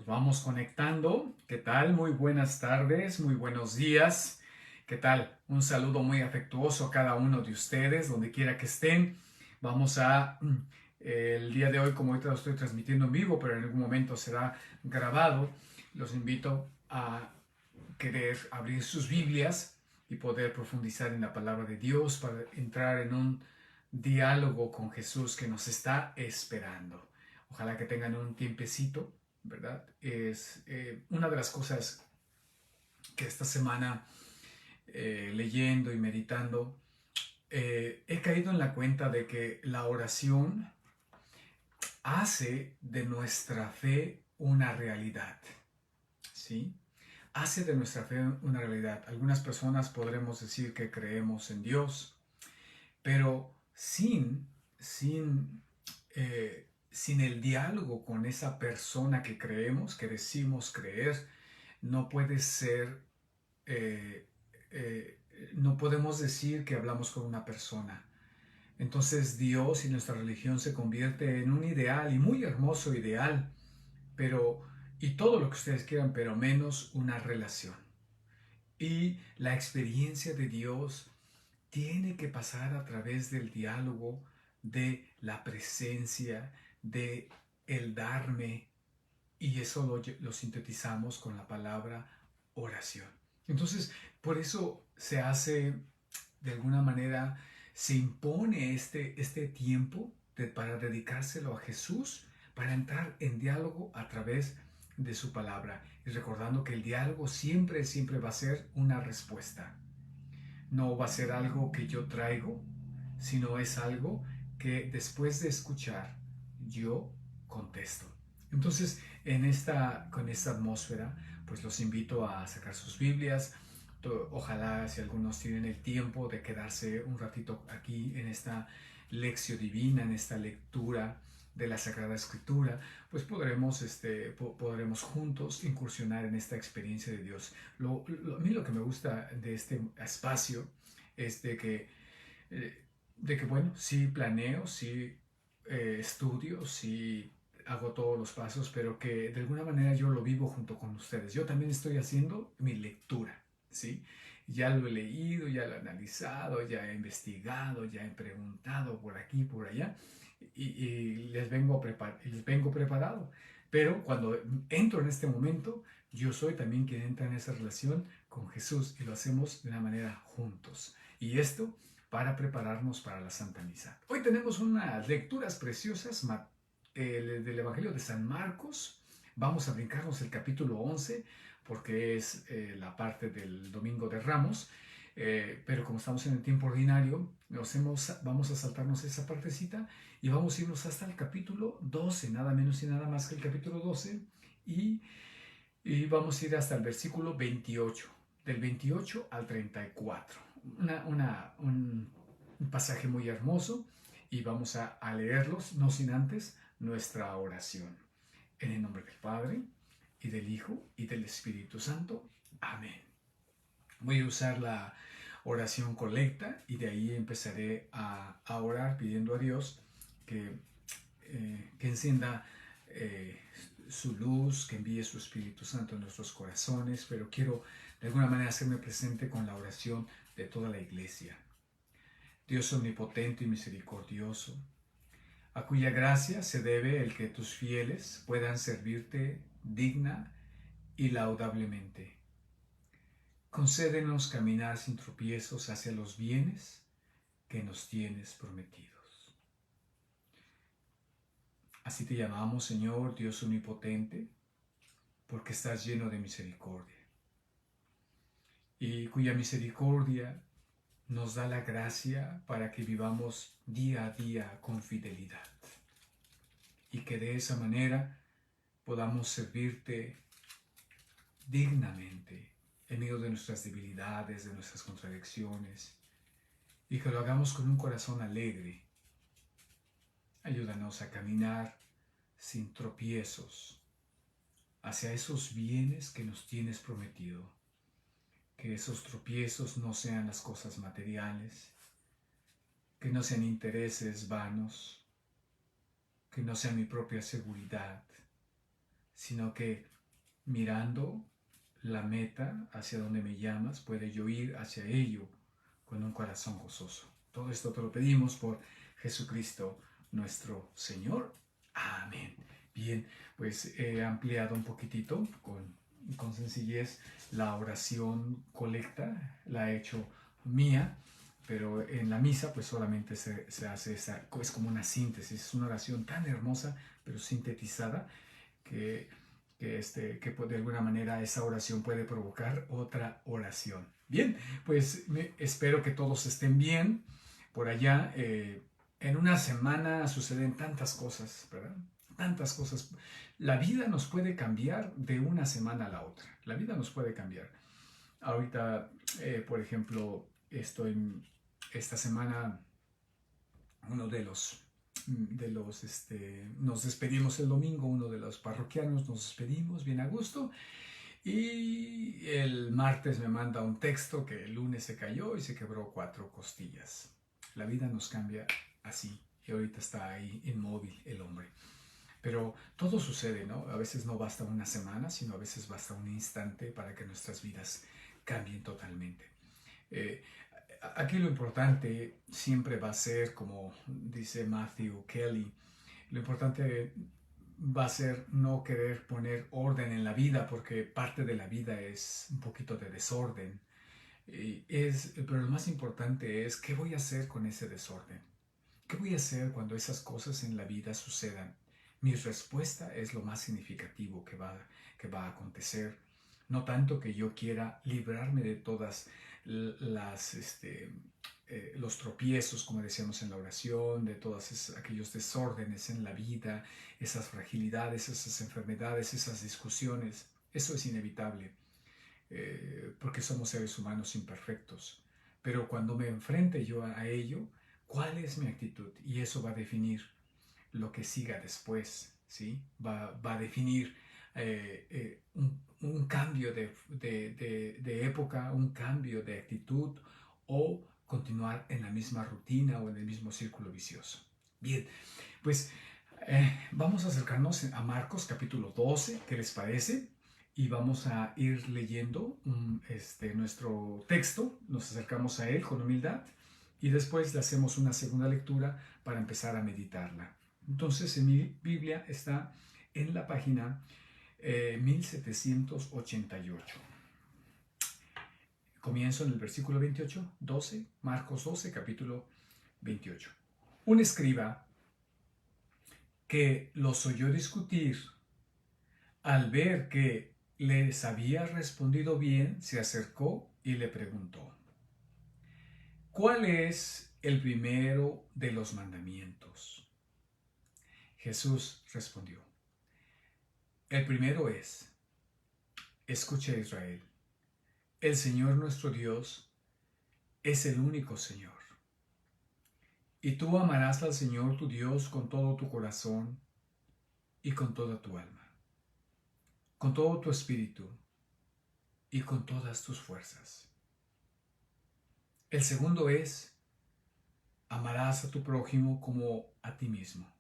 Nos vamos conectando. ¿Qué tal? Muy buenas tardes, muy buenos días. ¿Qué tal? Un saludo muy afectuoso a cada uno de ustedes, donde quiera que estén. Vamos a, el día de hoy, como ahorita lo estoy transmitiendo en vivo, pero en algún momento será grabado, los invito a querer abrir sus Biblias y poder profundizar en la palabra de Dios para entrar en un diálogo con Jesús que nos está esperando. Ojalá que tengan un tiempecito, ¿verdad? Es una de las cosas que esta semana, leyendo y meditando, he caído en la cuenta de que la oración hace de nuestra fe una realidad, ¿sí? Hace de nuestra fe una realidad. Algunas personas podremos decir que creemos en Dios, pero sin el diálogo con esa persona que creemos, que decimos creer, no puede ser, eh, eh, no podemos decir que hablamos con una persona. Entonces Dios y nuestra religión se convierte en un ideal, y muy hermoso ideal, pero, y todo lo que ustedes quieran, pero menos una relación. Y la experiencia de Dios tiene que pasar a través del diálogo, de la presencia, de el darme, y eso lo sintetizamos con la palabra oración. Entonces, por eso se hace, de alguna manera, se impone este tiempo para dedicárselo a Jesús, para entrar en diálogo a través de su palabra. Y recordando que el diálogo siempre, siempre va a ser una respuesta. No va a ser algo que yo traigo, sino es algo que después de escuchar yo contesto. Entonces, con esta atmósfera, pues los invito a sacar sus Biblias. Ojalá, si algunos tienen el tiempo de quedarse un ratito aquí en esta lección divina, en esta lectura de la Sagrada Escritura, pues podremos juntos incursionar en esta experiencia de Dios. A mí lo que me gusta de este espacio es eh, bueno, sí planeo, sí estudio, sí hago todos los pasos, pero que de alguna manera yo lo vivo junto con ustedes. Yo también estoy haciendo mi lectura, ¿sí? Ya lo he leído, ya lo he analizado, ya he investigado, ya he preguntado por aquí, por allá, y les vengo preparado. Pero cuando entro en este momento, yo soy también quien entra en esa relación con Jesús, y lo hacemos de una manera juntos. Y esto para prepararnos para la Santa Misa. Hoy tenemos unas lecturas preciosas del Evangelio de San Marcos. Vamos a brincarnos el capítulo 11 porque es la parte del Domingo de Ramos. Pero como estamos en el tiempo ordinario, vamos a saltarnos esa partecita y vamos a irnos hasta el capítulo 12, nada menos y nada más que el capítulo 12, y, y vamos a ir hasta el versículo 28, del 28 al 34. Un pasaje muy hermoso, y vamos a leerlos, no sin antes nuestra oración. En el nombre del Padre, y del Hijo, y del Espíritu Santo. Amén. Voy a usar la oración colecta, y de ahí empezaré a orar pidiendo a Dios que encienda su luz, que envíe su Espíritu Santo en nuestros corazones, pero quiero de alguna manera hacerme presente con la oración de toda la iglesia. Dios omnipotente y misericordioso, a cuya gracia se debe el que tus fieles puedan servirte digna y laudablemente. Concédenos caminar sin tropiezos hacia los bienes que nos tienes prometidos. Así te llamamos, Señor Dios omnipotente, porque estás lleno de misericordia, y cuya misericordia nos da la gracia para que vivamos día a día con fidelidad, y que de esa manera podamos servirte dignamente en medio de nuestras debilidades, de nuestras contradicciones, y que lo hagamos con un corazón alegre. Ayúdanos a caminar sin tropiezos hacia esos bienes que nos tienes prometido. Que esos tropiezos no sean las cosas materiales, que no sean intereses vanos, que no sea mi propia seguridad, sino que mirando la meta hacia donde me llamas, puede yo ir hacia ello con un corazón gozoso. Todo esto te lo pedimos por Jesucristo nuestro Señor. Amén. Bien, pues he ampliado un poquitito con sencillez la oración colecta, la he hecho mía, pero en la misa pues solamente se hace esa, es como una síntesis, es una oración tan hermosa, pero sintetizada, que, que de alguna manera esa oración puede provocar otra oración. Bien, pues espero que todos estén bien por allá. En una semana suceden tantas cosas, ¿verdad? Tantas cosas. La vida nos puede cambiar de una semana a la otra. La vida nos puede cambiar. Ahorita, por ejemplo, esta semana, uno nos despedimos el domingo, uno de los parroquianos, nos despedimos bien a gusto, y el martes me manda un texto que el lunes se cayó y se quebró 4 costillas. La vida nos cambia así, y ahorita está ahí inmóvil el hombre. Pero todo sucede, ¿no? A veces no basta una semana, sino a veces basta un instante para que nuestras vidas cambien totalmente. Eh, Aquí lo importante siempre va a ser, como dice Matthew Kelly, lo importante va a ser no querer poner orden en la vida, porque parte de la vida es un poquito de desorden. Pero lo más importante es, ¿qué voy a hacer con ese desorden? ¿Qué voy a hacer cuando esas cosas en la vida sucedan? Mi respuesta es lo más significativo que va a acontecer. No tanto que yo quiera librarme de todas los tropiezos, como decíamos en la oración, de todos aquellos desórdenes en la vida, esas fragilidades, esas enfermedades, esas discusiones. Eso es inevitable, porque somos seres humanos imperfectos. Pero cuando me enfrente yo a ello, ¿cuál es mi actitud? Y eso va a definir lo que siga después, ¿sí? Va a definir un cambio de época, un cambio de actitud, o continuar en la misma rutina o en el mismo círculo vicioso. Bien, pues vamos a acercarnos a Marcos capítulo 12, ¿qué les parece? Y vamos a ir leyendo nuestro texto, nos acercamos a él con humildad y después le hacemos una segunda lectura para empezar a meditarla. Entonces, en mi Biblia está en la página 1788. Comienzo en el versículo 28, 12, Marcos 12, capítulo 28. Un escriba que los oyó discutir, al ver que les había respondido bien, se acercó y le preguntó: ¿cuál es el primero de los mandamientos? Jesús respondió: el primero es: escucha, Israel, el Señor nuestro Dios es el único Señor. Y tú amarás al Señor tu Dios con todo tu corazón y con toda tu alma, con todo tu espíritu y con todas tus fuerzas. El segundo es: amarás a tu prójimo como a ti mismo.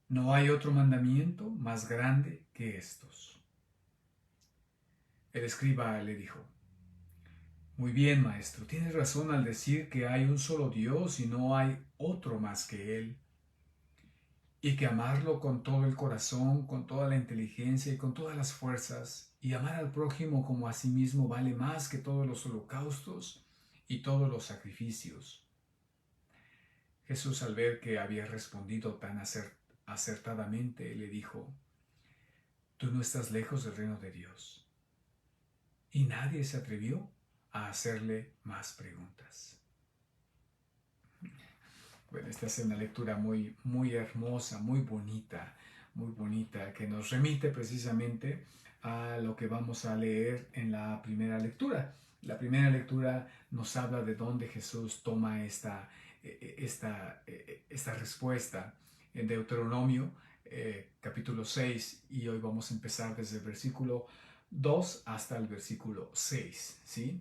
No hay otro mandamiento más grande que estos. El escriba le dijo: muy bien, maestro, tienes razón al decir que hay un solo Dios y no hay otro más que Él, y que amarlo con todo el corazón, con toda la inteligencia y con todas las fuerzas, y amar al prójimo como a sí mismo vale más que todos los holocaustos y todos los sacrificios. Jesús, al ver que había respondido tan acertadamente, le dijo: tú no estás lejos del reino de Dios. Y nadie se atrevió a hacerle más preguntas. Bueno, esta es una lectura muy, muy hermosa, muy bonita, que nos remite precisamente a lo que vamos a leer en la primera lectura. La primera lectura nos habla de dónde Jesús toma esta respuesta en Deuteronomio capítulo 6, y hoy vamos a empezar desde el versículo 2 hasta el versículo 6, ¿sí?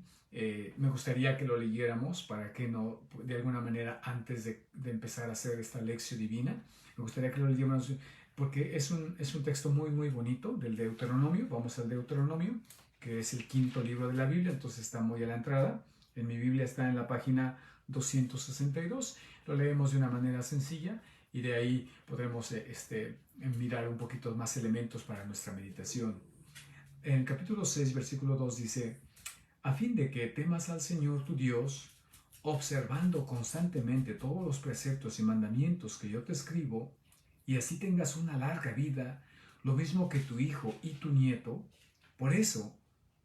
Me gustaría que lo leyéramos para que no, de alguna manera, antes de empezar a hacer esta lección divina, me gustaría que lo leyéramos porque es un texto muy, muy bonito del Deuteronomio. Vamos al Deuteronomio, que es el quinto libro de la Biblia, entonces está muy a la entrada. En mi Biblia está en la página 262. Lo leemos de una manera sencilla y de ahí podremos mirar un poquito más elementos para nuestra meditación. En el capítulo 6, versículo 2 dice: a fin de que temas al Señor tu Dios, observando constantemente todos los preceptos y mandamientos que yo te escribo, y así tengas una larga vida, lo mismo que tu hijo y tu nieto. Por eso,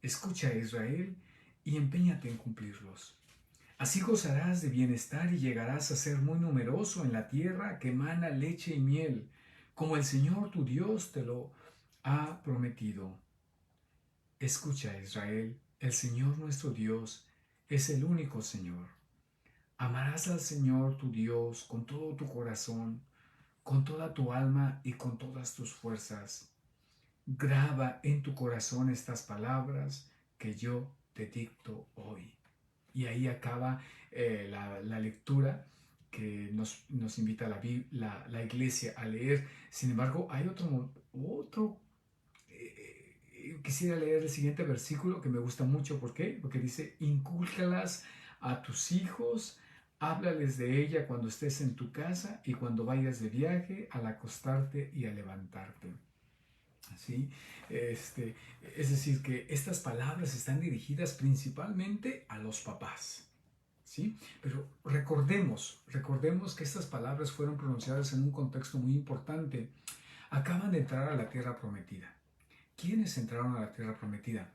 escucha a Israel y empeñate en cumplirlos. Así gozarás de bienestar y llegarás a ser muy numeroso en la tierra que emana leche y miel, como el Señor tu Dios te lo ha prometido. Escucha, Israel, el Señor nuestro Dios es el único Señor. Amarás al Señor tu Dios con todo tu corazón, con toda tu alma y con todas tus fuerzas. Graba en tu corazón estas palabras que yo te dicto hoy. Y ahí acaba la lectura que nos invita la iglesia a leer. Sin embargo, hay otro quisiera leer el siguiente versículo que me gusta mucho. ¿Por qué? Porque dice: incúlcalas a tus hijos, háblales de ella cuando estés en tu casa y cuando vayas de viaje, al acostarte y al levantarte. ¿Sí? Es decir, que estas palabras están dirigidas principalmente a los papás. ¿Sí? Pero recordemos que estas palabras fueron pronunciadas en un contexto muy importante. Acaban de entrar a la tierra prometida. ¿Quiénes entraron a la tierra prometida?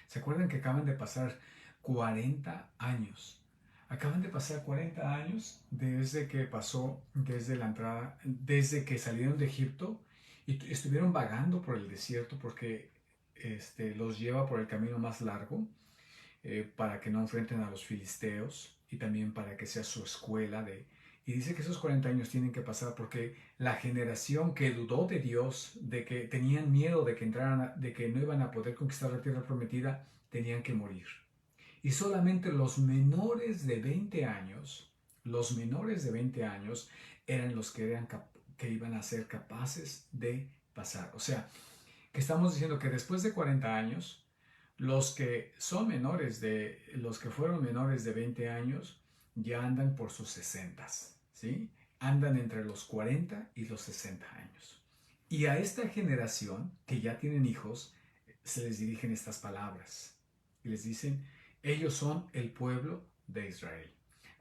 ¿Se acuerdan que acaban de pasar 40 años? Acaban de pasar 40 años desde que pasó, desde la entrada, desde que salieron de Egipto y estuvieron vagando por el desierto, porque los lleva por el camino más largo, para que no enfrenten a los filisteos y también para que sea su escuela de... Y dice que esos 40 años tienen que pasar porque la generación que dudó de Dios, de que tenían miedo de que entraran, de que no iban a poder conquistar la tierra prometida, tenían que morir. Y solamente los menores de 20 años eran los que iban a ser capaces de pasar. O sea, que estamos diciendo que después de 40 años, los que fueron menores de 20 años ya andan por sus 60, ¿sí? Andan entre los 40 y los 60 años. Y a esta generación que ya tienen hijos, se les dirigen estas palabras. Y les dicen: ellos son el pueblo de Israel.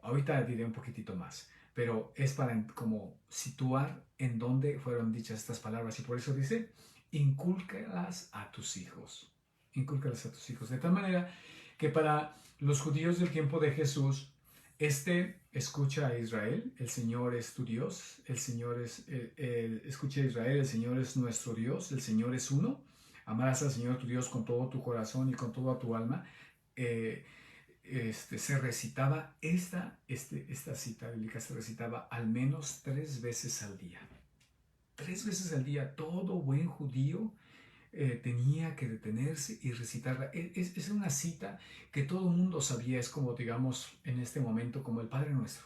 Ahorita diré un poquitito más, pero es para como situar en dónde fueron dichas estas palabras. Y por eso dice: incúlcalas a tus hijos. Incúlcalas a tus hijos. De tal manera que para los judíos del tiempo de Jesús, escucha a Israel, el Señor es tu Dios, escucha a Israel, el Señor es nuestro Dios, el Señor es uno. Amarás al Señor tu Dios con todo tu corazón y con toda tu alma. Se recitaba esta cita bíblica, se recitaba al menos 3 veces al día. 3 veces al día todo buen judío tenía que detenerse y recitarla. Es una cita que todo el mundo sabía. Es como, digamos, en este momento, como el Padre Nuestro.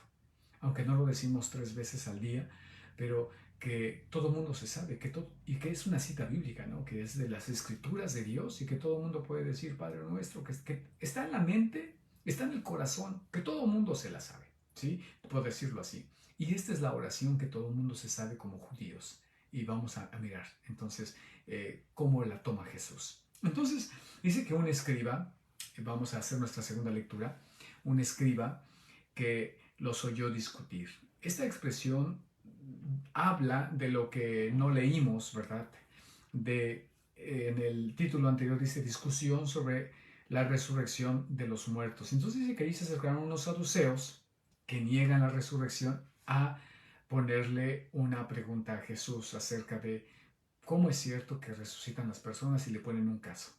Aunque no lo decimos 3 veces al día, pero que todo el mundo se sabe, y que es una cita bíblica, ¿no? Que es de las Escrituras de Dios y que todo el mundo puede decir Padre Nuestro, que está en la mente, está en el corazón, que todo el mundo se la sabe, ¿sí? Puedo decirlo así. Y esta es la oración que todo el mundo se sabe como judíos. Y vamos a mirar entonces cómo la toma Jesús. Entonces dice que un escriba, vamos a hacer nuestra segunda lectura, un escriba que los oyó discutir. Esta expresión habla de lo que no leímos, ¿verdad? En el título anterior dice discusión sobre la resurrección de los muertos. Entonces dice que ahí se acercaron unos saduceos que niegan la resurrección a ponerle una pregunta a Jesús acerca de cómo es cierto que resucitan las personas, y le ponen un caso.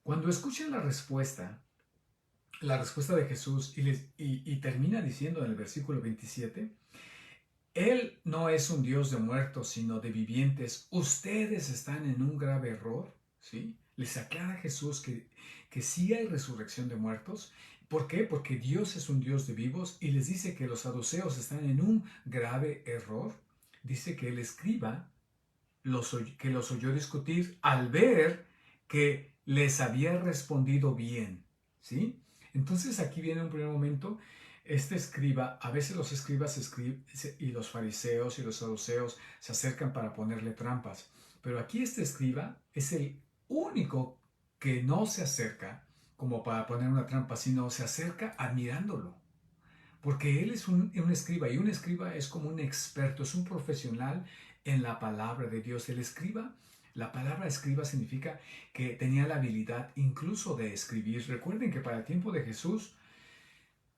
Cuando escuchan la respuesta de Jesús y termina diciendo en el versículo 27, Él no es un Dios de muertos, sino de vivientes. Ustedes están en un grave error, ¿sí? Les aclara Jesús que sí hay resurrección de muertos. ¿Por qué? Porque Dios es un Dios de vivos, y les dice que los saduceos están en un grave error. Dice que el escriba que los oyó discutir al ver que les había respondido bien, ¿sí? Entonces aquí viene un primer momento, este escriba, a veces los escribas y los fariseos y los saduceos se acercan para ponerle trampas, pero aquí este escriba es el único que no se acerca como para poner una trampa, sino se acerca admirándolo. Porque él es un escriba y un escriba es como un experto, es un profesional en la palabra de Dios. El escriba, la palabra escriba significa que tenía la habilidad incluso de escribir. Recuerden que para el tiempo de Jesús,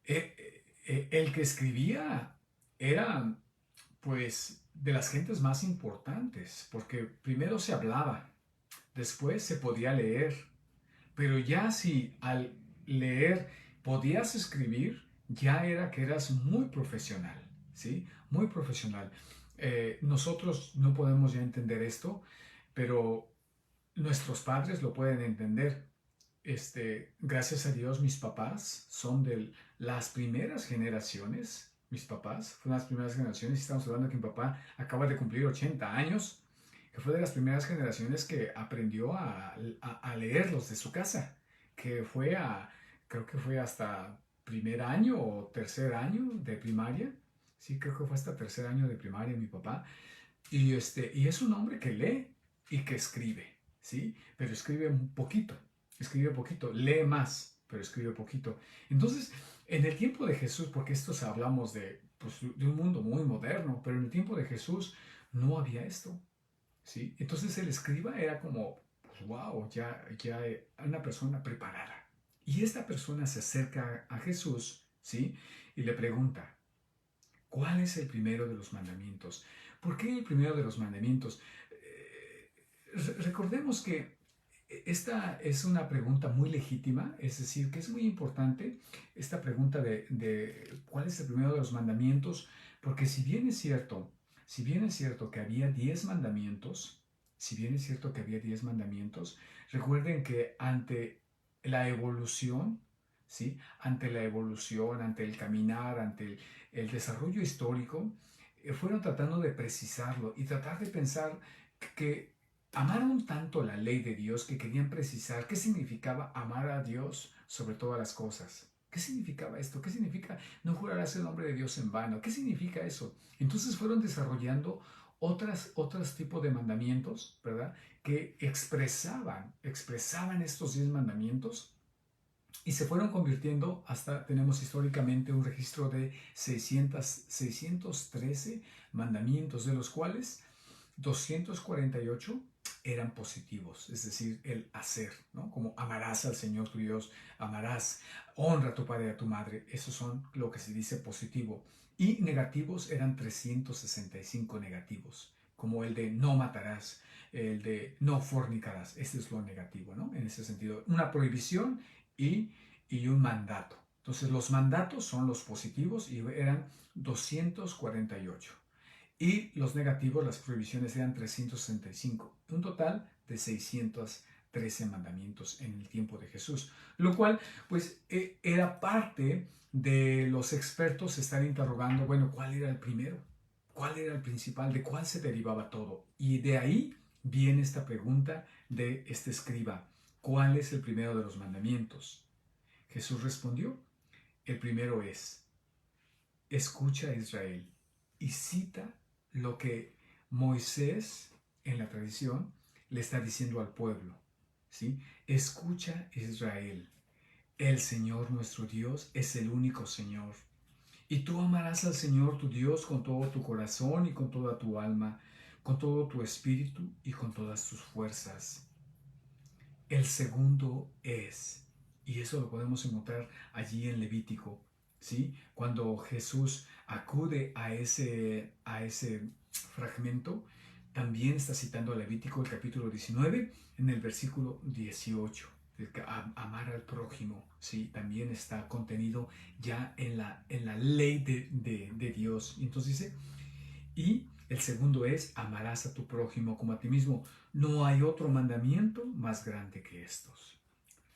el que escribía era pues de las gentes más importantes, porque primero se hablaba, después se podía leer, pero ya si al leer podías escribir, ya era que eras muy profesional, ¿sí? Muy profesional. Nosotros no podemos ya entender esto, pero nuestros padres lo pueden entender. Gracias a Dios, mis papás son de las primeras generaciones. Mis papás fueron las primeras generaciones. Estamos hablando que mi papá acaba de cumplir 80 años, que fue de las primeras generaciones que aprendió a leer los de su casa, que fue creo que fue hasta primer año o tercer año de primaria. Sí, creo que fue hasta tercer año de primaria mi papá. Y es un hombre que lee y que escribe, ¿sí? Pero escribe poquito, lee más, pero escribe poquito. Entonces, en el tiempo de Jesús, porque estos hablamos pues, de un mundo muy moderno, pero en el tiempo de Jesús no había esto, ¿sí? Entonces el escriba era como, pues, wow, ya una persona preparada. Y esta persona se acerca a Jesús, ¿sí? Y le pregunta, ¿cuál es el primero de los mandamientos? ¿Por qué el primero de los mandamientos? Recordemos que esta es una pregunta muy legítima, es decir, que es muy importante esta pregunta de cuál es el primero de los mandamientos, porque si bien es cierto que había 10 mandamientos, si bien es cierto que había 10 mandamientos, recuerden que ante la evolución, ¿sí? Ante la evolución, ante el caminar, ante el desarrollo histórico, fueron tratando de precisarlo y tratar de pensar que amaron tanto la ley de Dios que querían precisar qué significaba amar a Dios sobre todas las cosas. ¿Qué significaba esto? ¿Qué significa no jurarás el nombre de Dios en vano? ¿Qué significa eso? Entonces fueron desarrollando otros tipos de mandamientos, ¿verdad? Que expresaban estos 10 mandamientos y se fueron convirtiendo hasta, tenemos históricamente un registro de 613 mandamientos, de los cuales 248 eran positivos, es decir, el hacer, ¿no? Como amarás al Señor tu Dios, amarás, honra a tu padre y a tu madre, esos son lo que se dice positivo. Y negativos eran 365 negativos, como el de no matarás, el de no fornicarás, ese es lo negativo, ¿no? En ese sentido, una prohibición y, y un mandato. Entonces los mandatos son los positivos y eran 248. Y los negativos, las prohibiciones eran 365. Un total de 613 mandamientos en el tiempo de Jesús. Lo cual, pues, era parte de los expertos estar interrogando, bueno, ¿cuál era el primero? ¿Cuál era el principal? ¿De cuál se derivaba todo? Y de ahí viene esta pregunta de este escriba. ¿Cuál es el primero de los mandamientos? Jesús respondió, el primero es, escucha a Israel y cita lo que Moisés en la tradición le está diciendo al pueblo, ¿sí? Escucha Israel, el Señor nuestro Dios es el único Señor. Y tú amarás al Señor tu Dios con todo tu corazón y con toda tu alma, con todo tu espíritu y con todas tus fuerzas. El segundo es, y eso lo podemos encontrar allí en Levítico, ¿sí? Cuando Jesús acude a ese fragmento, también está citando a Levítico el capítulo 19 en el versículo 18. Amar al prójimo, ¿sí? También está contenido ya en la ley de Dios. Entonces dice, y el segundo es, amarás a tu prójimo como a ti mismo. No hay otro mandamiento más grande que estos.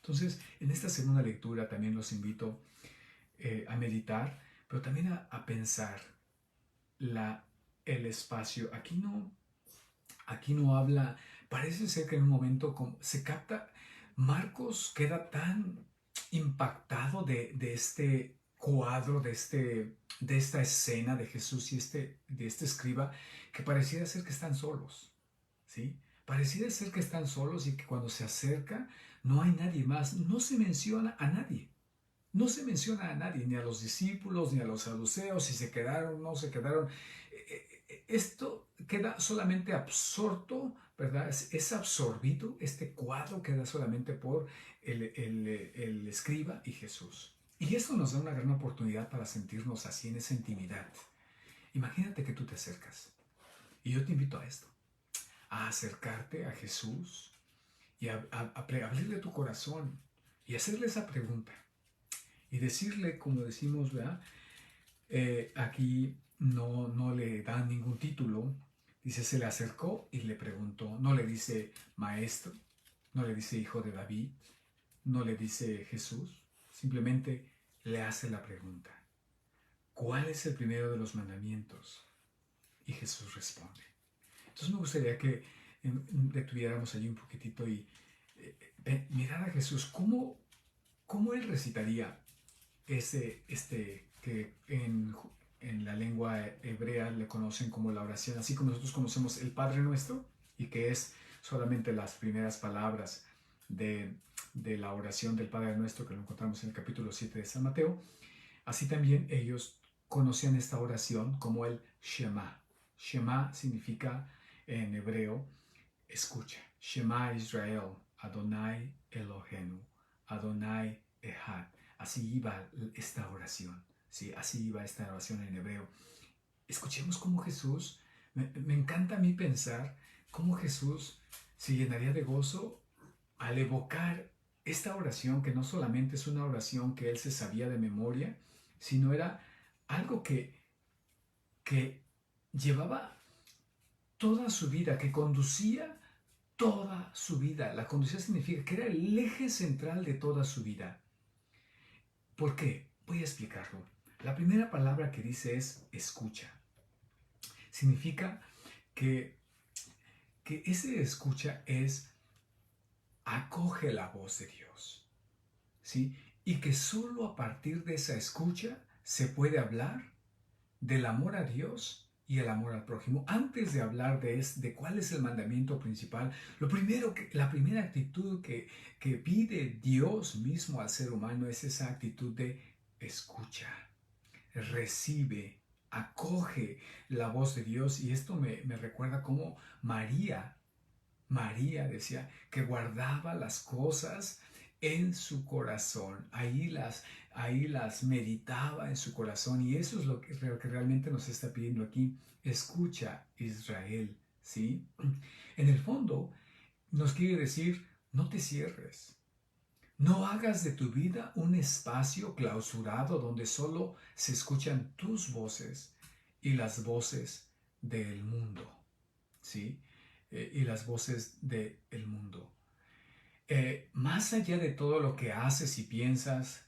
Entonces, en esta segunda lectura también los invito a meditar, pero también a pensar el espacio. Aquí Aquí no habla, parece ser que en un momento se capta, Marcos queda tan impactado de este cuadro, de esta escena de Jesús y de este escriba, que pareciera ser que están solos, ¿sí? Pareciera ser que están solos y que cuando se acerca no hay nadie más, no se menciona a nadie. No se menciona a nadie, ni a los discípulos, ni a los saduceos, si se quedaron, no se quedaron. Esto queda solamente absorto, ¿verdad? Es absorbido, este cuadro queda solamente por el escriba y Jesús. Y esto nos da una gran oportunidad para sentirnos así en esa intimidad. Imagínate que tú te acercas. Y yo te invito a esto, a acercarte a Jesús y a abrirle tu corazón y hacerle esa pregunta. Y decirle, como decimos, ¿verdad? Aquí no le dan ningún título. Dice, se le acercó y le preguntó. No le dice maestro, no le dice hijo de David, no le dice Jesús. Simplemente le hace la pregunta. ¿Cuál es el primero de los mandamientos? Y Jesús responde. Entonces me gustaría que detuviéramos allí un poquitito y mirar a Jesús. ¿Cómo él recitaría que en la lengua hebrea le conocen como la oración, así como nosotros conocemos el Padre Nuestro, y que es solamente las primeras palabras de la oración del Padre Nuestro, que lo encontramos en el capítulo 7 de San Mateo? Así también ellos conocían esta oración como el Shema. Shema significa en hebreo escucha. Shema Israel, Adonai Elohenu, Adonai Echad. Así iba esta oración, ¿sí? Así iba esta oración en hebreo. Escuchemos cómo Jesús, me encanta a mí pensar cómo Jesús se llenaría de gozo al evocar esta oración, que no solamente es una oración que él se sabía de memoria, sino era algo que llevaba toda su vida, que conducía toda su vida. La conducía significa que era el eje central de toda su vida. ¿Por qué? Voy a explicarlo. La primera palabra que dice es escucha. Significa que ese escucha es acoge la voz de Dios, ¿sí? Y que solo a partir de esa escucha se puede hablar del amor a Dios y el amor al prójimo. Antes de hablar de cuál es el mandamiento principal, la primera actitud que pide Dios mismo al ser humano es esa actitud de escucha, recibe, acoge la voz de Dios. Y esto me recuerda cómo María decía que guardaba las cosas en su corazón, ahí las meditaba en su corazón, y eso es lo que realmente nos está pidiendo aquí. Escucha, Israel, ¿sí? En el fondo nos quiere decir, no te cierres, no hagas de tu vida un espacio clausurado donde solo se escuchan tus voces y las voces del mundo, ¿sí? Y las voces del mundo. Más allá de todo lo que haces y piensas,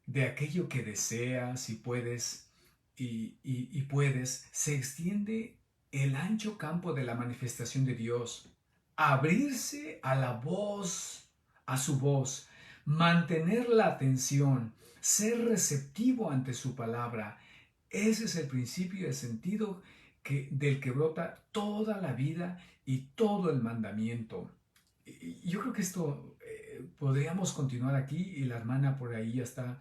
de aquello que deseas y puedes, se extiende el ancho campo de la manifestación de Dios. Abrirse a la voz, a su voz, mantener la atención, ser receptivo ante su palabra. Ese es el principio y el sentido del que brota toda la vida y todo el mandamiento. Yo creo que esto podríamos continuar aquí, y la hermana por ahí ya está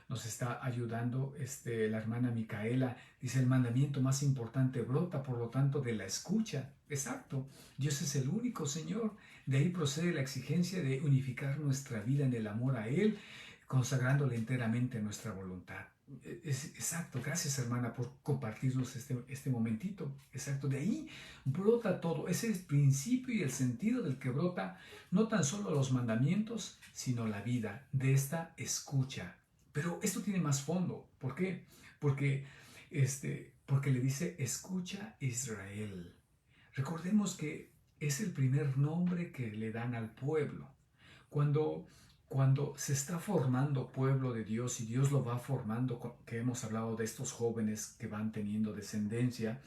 nos está ayudando, la hermana Micaela dice: el mandamiento más importante brota por lo tanto de la escucha. Exacto, Dios es el único Señor, de ahí procede la exigencia de unificar nuestra vida en el amor a Él, consagrándole enteramente nuestra voluntad. Exacto, gracias hermana por compartirnos este momentito. Exacto, de ahí brota todo, ese es el principio y el sentido del que brota no tan solo los mandamientos, sino la vida de esta escucha. Pero esto tiene más fondo. ¿Por qué? Porque le dice: escucha, Israel. Recordemos que es el primer nombre que le dan al pueblo. Cuando se está formando pueblo de Dios y Dios lo va formando, que hemos hablado de estos jóvenes que van teniendo descendencia,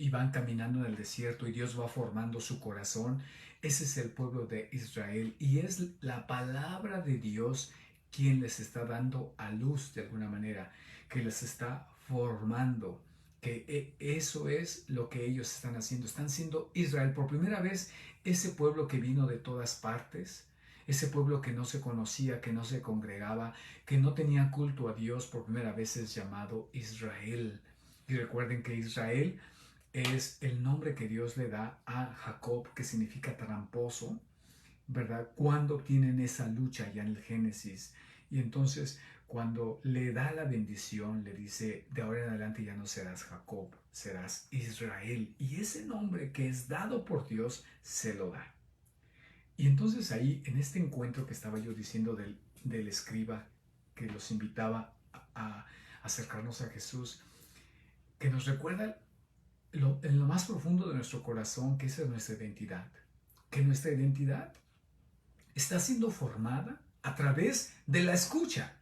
y van caminando en el desierto y Dios va formando su corazón. Ese es el pueblo de Israel y es la palabra de Dios quien les está dando a luz de alguna manera, que les está formando, que eso es lo que ellos están haciendo. Están siendo Israel por primera vez, ese pueblo que vino de todas partes, ese pueblo que no se conocía, que no se congregaba, que no tenía culto a Dios, por primera vez es llamado Israel. Y recuerden que Israel es el nombre que Dios le da a Jacob, que significa tramposo, ¿verdad? Cuando tienen esa lucha ya en el Génesis. Y entonces, cuando le da la bendición, le dice, de ahora en adelante ya no serás Jacob, serás Israel. Y ese nombre que es dado por Dios, se lo da. Y entonces ahí, en este encuentro que estaba yo diciendo del escriba, que los invitaba a acercarnos a Jesús, que nos recuerda en lo más profundo de nuestro corazón que esa es nuestra identidad. Que nuestra identidad está siendo formada a través de la escucha.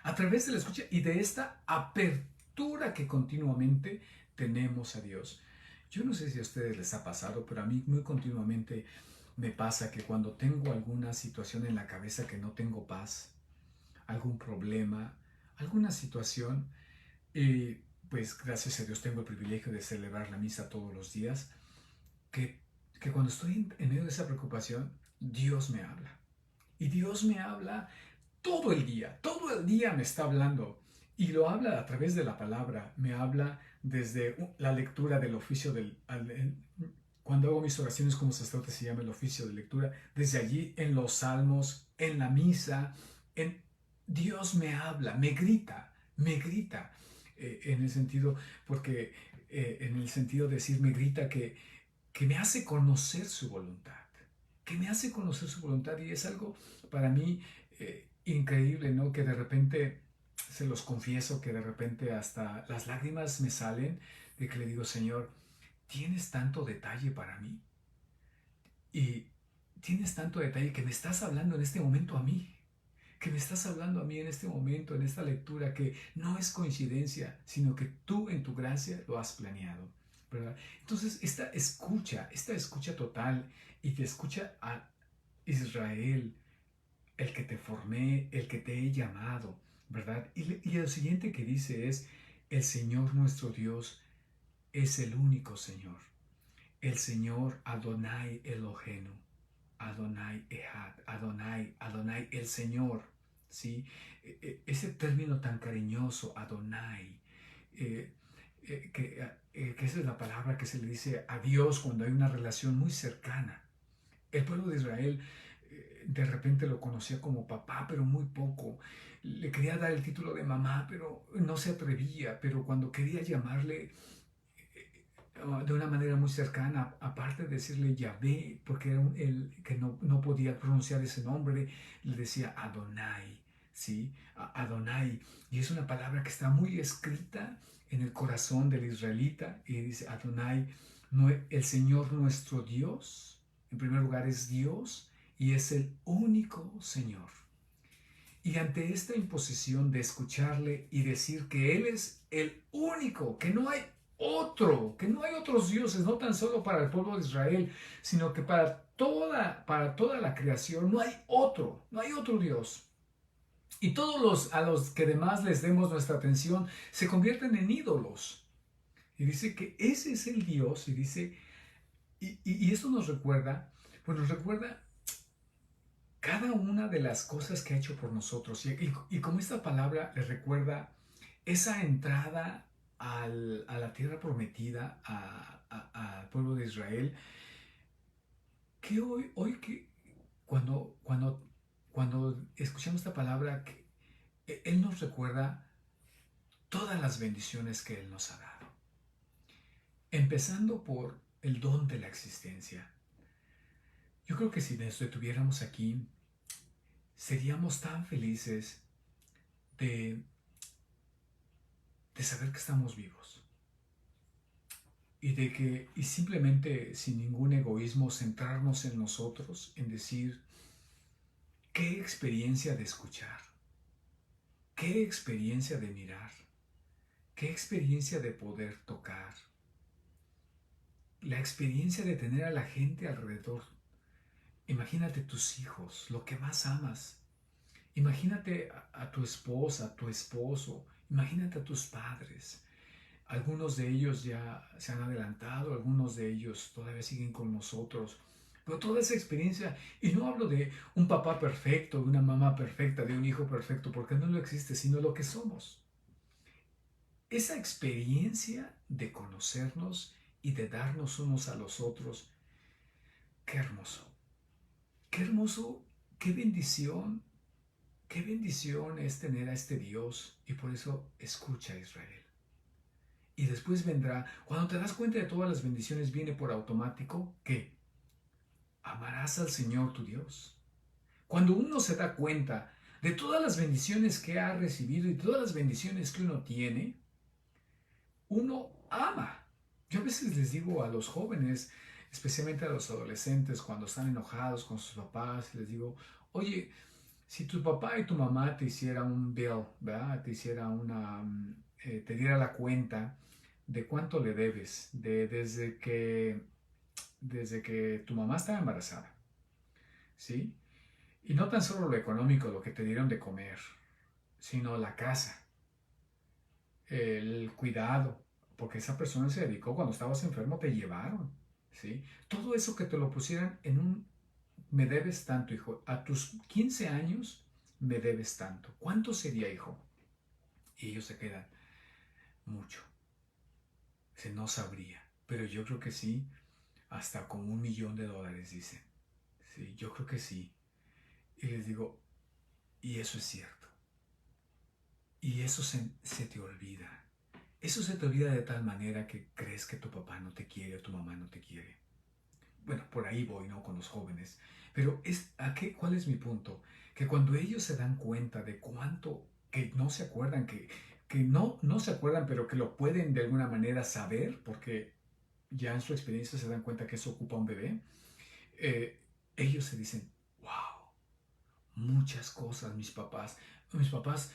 A través de la escucha y de esta apertura que continuamente tenemos a Dios. Yo no sé si a ustedes les ha pasado, pero a mí muy continuamente me pasa que cuando tengo alguna situación en la cabeza que no tengo paz, algún problema, alguna situación, y pues gracias a Dios tengo el privilegio de celebrar la misa todos los días, que, que cuando estoy en medio de esa preocupación, Dios me habla. Y Dios me habla todo el día me está hablando. Y lo habla a través de la palabra, me habla desde la lectura del oficio cuando hago mis oraciones como sacerdote se llama el oficio de lectura, desde allí en los salmos, en la misa, en Dios me habla, me grita, en el sentido, porque en el sentido de decir me grita que me hace conocer su voluntad, que me hace conocer su voluntad y es algo para mí increíble, ¿no? Que de repente, se los confieso, que de repente hasta las lágrimas me salen de que le digo, Señor, tienes tanto detalle para mí y tienes tanto detalle que me estás hablando en este momento a mí, que me estás hablando a mí en este momento, en esta lectura, que no es coincidencia, sino que tú en tu gracia lo has planeado, ¿verdad? Entonces, esta escucha total y te escucha a Israel, el que te formé, el que te he llamado, ¿verdad? Y el siguiente que dice es, el Señor nuestro Dios es el único Señor, el Señor Adonai Elohenu, Adonai Ehad, Adonai, Adonai, el Señor, ¿sí? Ese término tan cariñoso, Adonai, eh, que esa es la palabra que se le dice a Dios cuando hay una relación muy cercana. El pueblo de Israel de repente lo conocía como papá, pero muy poco. Le quería dar el título de mamá, pero no se atrevía. Pero cuando quería llamarle de una manera muy cercana, aparte de decirle Yahvé, porque era el que no podía pronunciar ese nombre, le decía Adonai, ¿sí? Adonai. Y es una palabra que está muy escrita en el corazón del israelita y dice Adonai, el Señor nuestro Dios, en primer lugar es Dios y es el único Señor. Y ante esta imposición de escucharle y decir que Él es el único, que no hay otro, que no hay otros dioses, no tan solo para el pueblo de Israel, sino que para toda la creación no hay otro Dios. Y a los que demás les demos nuestra atención se convierten en ídolos. Y dice que ese es el Dios, y dice, y esto nos recuerda, pues nos recuerda cada una de las cosas que ha hecho por nosotros. Y como esta palabra le recuerda esa entrada a la tierra prometida, al pueblo de Israel, que hoy que cuando escuchamos esta palabra, que Él nos recuerda todas las bendiciones que Él nos ha dado. Empezando por el don de la existencia. Yo creo que si nos detuviéramos aquí, seríamos tan felices de, de saber que estamos vivos y simplemente sin ningún egoísmo centrarnos en nosotros, en decir qué experiencia de escuchar, qué experiencia de mirar, qué experiencia de poder tocar, la experiencia de tener a la gente alrededor. Imagínate tus hijos, lo que más amas. Imagínate a tu esposa, a tu esposo. Imagínate a tus padres. Algunos de ellos ya se han adelantado, algunos de ellos todavía siguen con nosotros. Pero toda esa experiencia, y no hablo de un papá perfecto, de una mamá perfecta, de un hijo perfecto, porque no lo existe, sino lo que somos. Esa experiencia de conocernos y de darnos unos a los otros, qué hermoso, qué hermoso, qué bendición es tener a este Dios. Y por eso escucha a Israel. Y después vendrá, cuando te das cuenta de todas las bendiciones, viene por automático que amarás al Señor tu Dios. Cuando uno se da cuenta de todas las bendiciones que ha recibido y todas las bendiciones que uno tiene, uno ama. Yo a veces les digo a los jóvenes, especialmente a los adolescentes, cuando están enojados con sus papás, les digo, oye, si tu papá y tu mamá te hiciera un bill, ¿verdad? Te hiciera te diera la cuenta de cuánto le debes, desde que tu mamá estaba embarazada, ¿sí? Y no tan solo lo económico, lo que te dieron de comer, sino la casa, el cuidado, porque esa persona se dedicó cuando estabas enfermo, te llevaron, ¿sí? Todo eso que te lo pusieran en me debes tanto, hijo. A tus 15 años me debes tanto. ¿Cuánto sería, hijo? Y ellos se quedan, mucho. Se no sabría. Pero yo creo que sí, hasta como $1,000,000, dicen. Sí, yo creo que sí. Y les digo, y eso es cierto. Y eso se te olvida. Eso se te olvida de tal manera que crees que tu papá no te quiere o tu mamá no te quiere. Bueno, por ahí voy, ¿no? Con los jóvenes. Pero ¿cuál es mi punto? Que cuando ellos se dan cuenta de cuánto, que no se acuerdan, que no se acuerdan, pero que lo pueden de alguna manera saber, porque ya en su experiencia se dan cuenta que eso ocupa un bebé, eh, ellos se dicen, wow, muchas cosas mis papás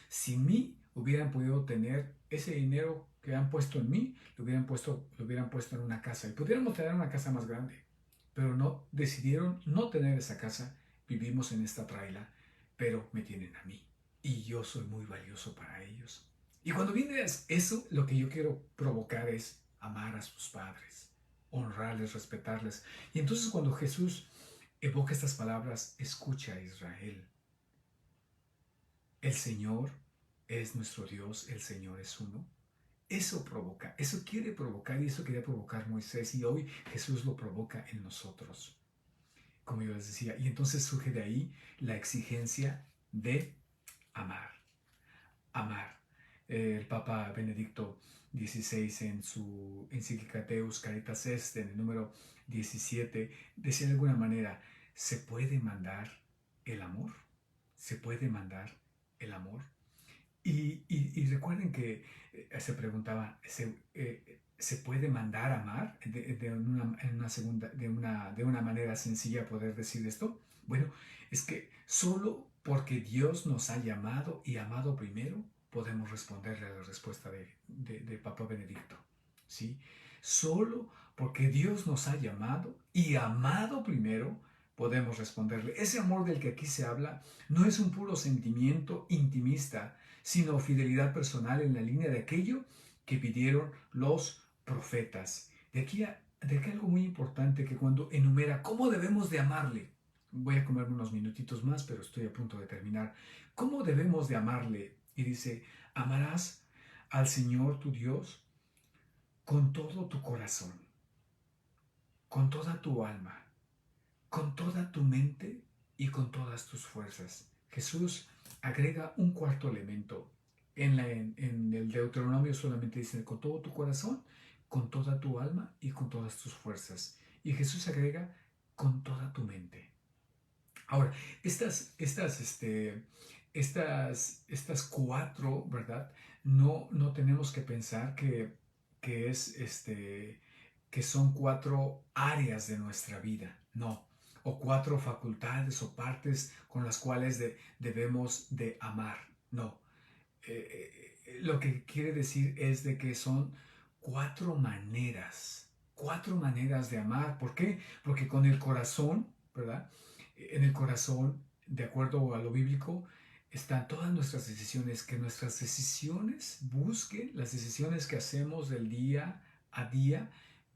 sin mí hubieran podido tener ese dinero que han puesto en mí, lo hubieran puesto en una casa y pudiéramos tener una casa más grande, pero no, decidieron no tener esa casa, vivimos en esta traila, pero me tienen a mí y yo soy muy valioso para ellos. Y cuando viene eso, lo que yo quiero provocar es amar a sus padres, honrarles, respetarles. Y entonces cuando Jesús evoca estas palabras, escucha a Israel. El Señor es nuestro Dios, el Señor es uno. Eso provoca, eso quiere provocar y eso quería provocar Moisés y hoy Jesús lo provoca en nosotros, como yo les decía. Y entonces surge de ahí la exigencia de amar, amar. El Papa Benedicto XVI en su encíclica Deus Caritas Est, en el número 17, decía de alguna manera, ¿se puede mandar el amor? ¿Se puede mandar el amor? Y recuerden que se preguntaba, ¿se puede mandar a amar de una manera sencilla poder decir esto? Bueno, es que solo porque Dios nos ha llamado y amado primero, podemos responderle a la respuesta de Papa Benedicto. ¿Sí? Solo porque Dios nos ha llamado y amado primero, podemos responderle. Ese amor del que aquí se habla no es un puro sentimiento intimista, sino fidelidad personal en la línea de aquello que pidieron los profetas. De aquí algo muy importante que cuando enumera cómo debemos de amarle, voy a comerme unos minutitos más, pero estoy a punto de terminar, cómo debemos de amarle, y dice, amarás al Señor tu Dios con todo tu corazón, con toda tu alma, con toda tu mente y con todas tus fuerzas. Jesús agrega un cuarto elemento. En el Deuteronomio solamente dice con todo tu corazón, con toda tu alma y con todas tus fuerzas. Y Jesús agrega con toda tu mente. Ahora, estas cuatro, ¿verdad? No tenemos que pensar que son cuatro áreas de nuestra vida, no, o cuatro facultades o partes con las cuales debemos de amar, no. Lo que quiere decir es de que son cuatro maneras 4 maneras de amar. ¿Por qué? Porque con el corazón, ¿verdad? En el corazón, de acuerdo a lo bíblico, están todas nuestras decisiones, que nuestras decisiones busquen, las decisiones que hacemos del día a día,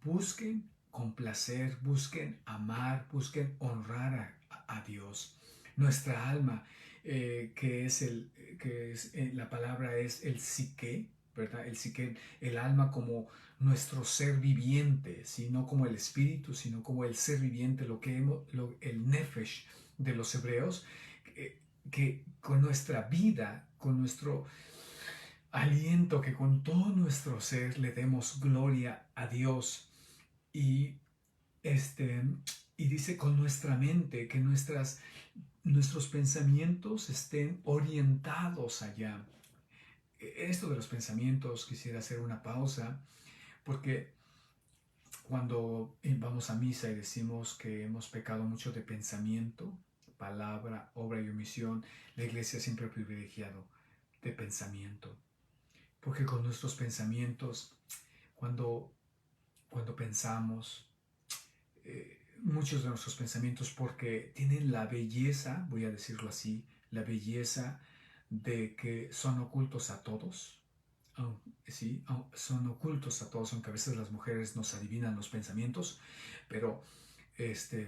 busquen complacer, busquen amar, busquen honrar a Dios. Nuestra alma, la palabra es el psique, ¿verdad? El psique, el alma como nuestro ser viviente, ¿sí? No como el espíritu, sino como el ser viviente, el nefesh de los hebreos, que con nuestra vida, con nuestro aliento, que con todo nuestro ser le demos gloria a Dios. Y, este, y dice con nuestra mente, que nuestros pensamientos estén orientados allá. Esto de los pensamientos, quisiera hacer una pausa, porque cuando vamos a misa y decimos que hemos pecado mucho de pensamiento, palabra, obra y omisión, la iglesia siempre ha privilegiado de pensamiento. Porque con nuestros pensamientos, cuando pensamos, muchos de nuestros pensamientos, porque tienen la belleza, voy a decirlo así, la belleza de que son ocultos a todos, ¿sí? Son ocultos a todos, aunque a veces las mujeres nos adivinan los pensamientos, pero,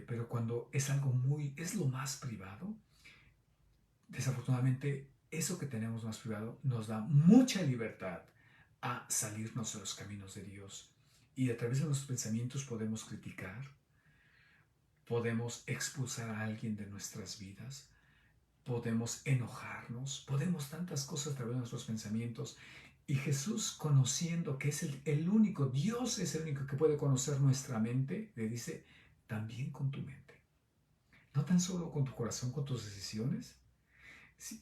pero cuando es es lo más privado, desafortunadamente eso que tenemos más privado nos da mucha libertad a salirnos de los caminos de Dios. Y a través de nuestros pensamientos podemos criticar, podemos expulsar a alguien de nuestras vidas, podemos enojarnos, podemos tantas cosas a través de nuestros pensamientos. Y Jesús, conociendo que es el único, Dios es el único que puede conocer nuestra mente, le dice, también con tu mente. No tan solo con tu corazón, con tus decisiones,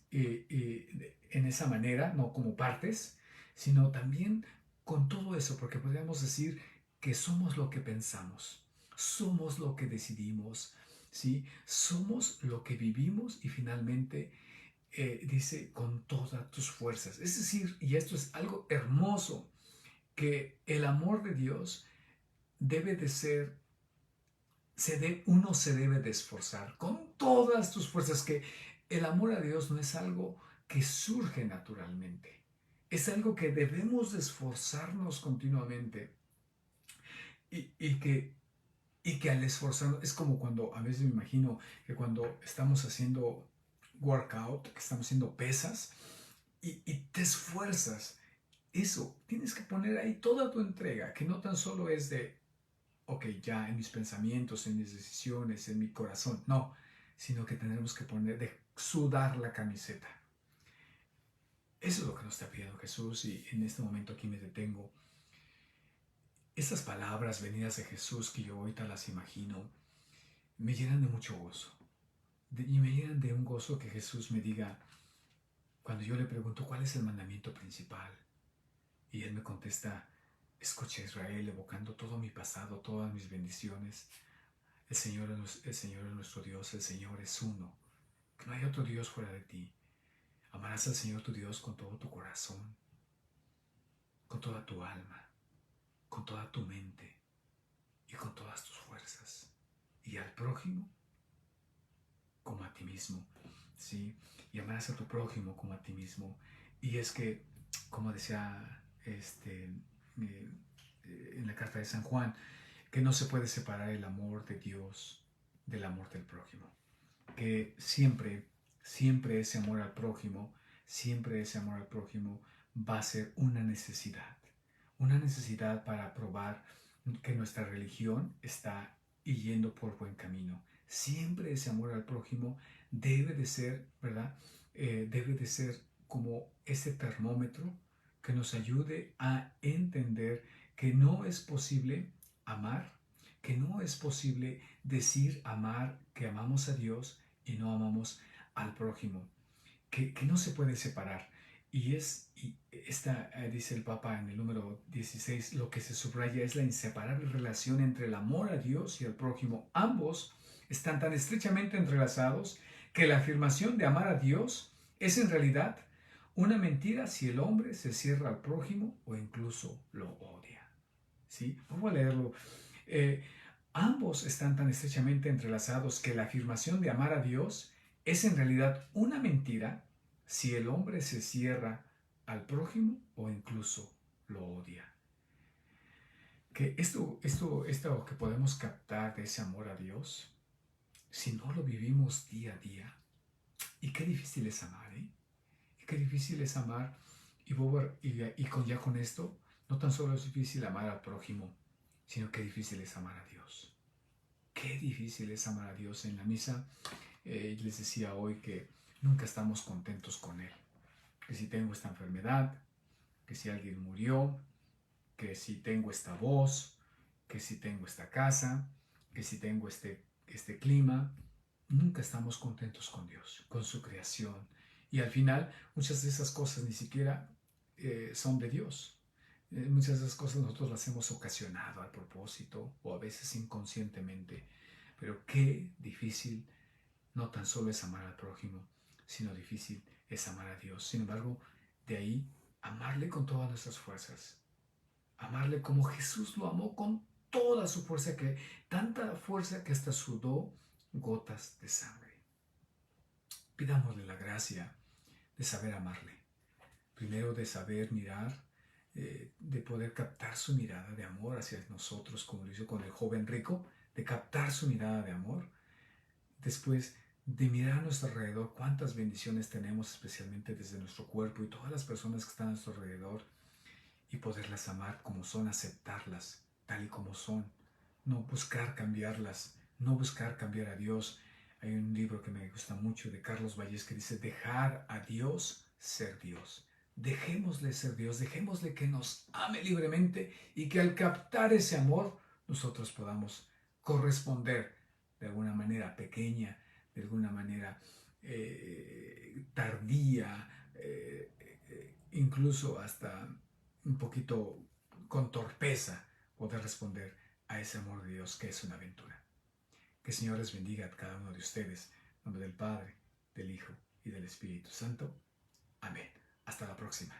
en esa manera, no como partes, sino también con todo eso, porque podríamos decir que somos lo que pensamos, somos lo que decidimos, ¿sí? Somos lo que vivimos y finalmente dice con todas tus fuerzas. Es decir, y esto es algo hermoso, que el amor de Dios debe de ser, uno se debe de esforzar con todas tus fuerzas, que el amor a Dios no es algo que surge naturalmente, es algo que debemos de esforzarnos continuamente y que al esforzarnos, es como cuando, a veces me imagino que cuando estamos haciendo workout, que estamos haciendo pesas y te esfuerzas, eso, tienes que poner ahí toda tu entrega, que no tan solo es de ok, ya en mis pensamientos, en mis decisiones, en mi corazón. No, sino que tendremos que de sudar la camiseta. Eso es lo que nos está pidiendo Jesús y en este momento aquí me detengo. Estas palabras venidas de Jesús que yo ahorita las imagino, me llenan de mucho gozo. Y me llenan de un gozo que Jesús me diga, cuando yo le pregunto cuál es el mandamiento principal, y Él me contesta, escucha Israel, evocando todo mi pasado, todas mis bendiciones. El Señor es nuestro Dios, el Señor es uno. Que no hay otro Dios fuera de ti. Amarás al Señor tu Dios con todo tu corazón, con toda tu alma, con toda tu mente y con todas tus fuerzas. Y al prójimo como a ti mismo, ¿sí? Y amarás a tu prójimo como a ti mismo. Y es que, como decía en la carta de San Juan, que no se puede separar el amor de Dios del amor del prójimo. Que siempre ese amor al prójimo, siempre ese amor al prójimo va a ser una necesidad para probar que nuestra religión está yendo por buen camino. Siempre ese amor al prójimo debe de ser, ¿verdad? Debe de ser como ese termómetro que nos ayude a entender que no es posible amar, que no es posible decir amar, que amamos a Dios y no amamos al prójimo, que no se puede separar. Y dice el Papa en el número 16, lo que se subraya es la inseparable relación entre el amor a Dios y al prójimo. Ambos están tan estrechamente entrelazados que la afirmación de amar a Dios es en realidad una mentira si el hombre se cierra al prójimo o incluso lo odia. ¿sí? Vamos a leerlo. Eh, Ambos están tan estrechamente entrelazados que la afirmación de amar a Dios es en realidad una mentira si el hombre se cierra al prójimo o incluso lo odia. Que esto que podemos captar de ese amor a Dios, si no lo vivimos día a día, y qué difícil es amar, ¿eh? Y qué difícil es amar, ya con esto, no tan solo es difícil amar al prójimo, sino que difícil es amar a Dios. Qué difícil es amar a Dios. En la misa les decía hoy que nunca estamos contentos con Él. Que si tengo esta enfermedad, que si alguien murió, que si tengo esta voz, que si tengo esta casa, que si tengo este clima, nunca estamos contentos con Dios, con su creación. Y al final, muchas de esas cosas ni siquiera son de Dios. Muchas de esas cosas nosotros las hemos ocasionado a propósito o a veces inconscientemente. Pero qué difícil no tan solo es amar al prójimo, sino difícil es amar a Dios. Sin embargo, de ahí, amarle con todas nuestras fuerzas. Amarle como Jesús lo amó con toda su fuerza, tanta fuerza que hasta sudó gotas de sangre. Pidámosle la gracia de saber amarle. Primero de saber mirar, de poder captar su mirada de amor hacia nosotros, como lo hizo con el joven rico, de captar su mirada de amor. Después de mirar a nuestro alrededor cuántas bendiciones tenemos, especialmente desde nuestro cuerpo y todas las personas que están a nuestro alrededor, y poderlas amar como son, aceptarlas tal y como son, no buscar cambiarlas, no buscar cambiar a Dios. Hay un libro que me gusta mucho de Carlos Valles que dice: dejar a Dios ser Dios. Dejémosle ser Dios, dejémosle que nos ame libremente y que al captar ese amor nosotros podamos corresponder de alguna manera pequeña, de alguna manera tardía, incluso hasta un poquito con torpeza, poder responder a ese amor de Dios que es una aventura. Que el Señor les bendiga a cada uno de ustedes. En nombre del Padre, del Hijo y del Espíritu Santo. Amén. Hasta la próxima.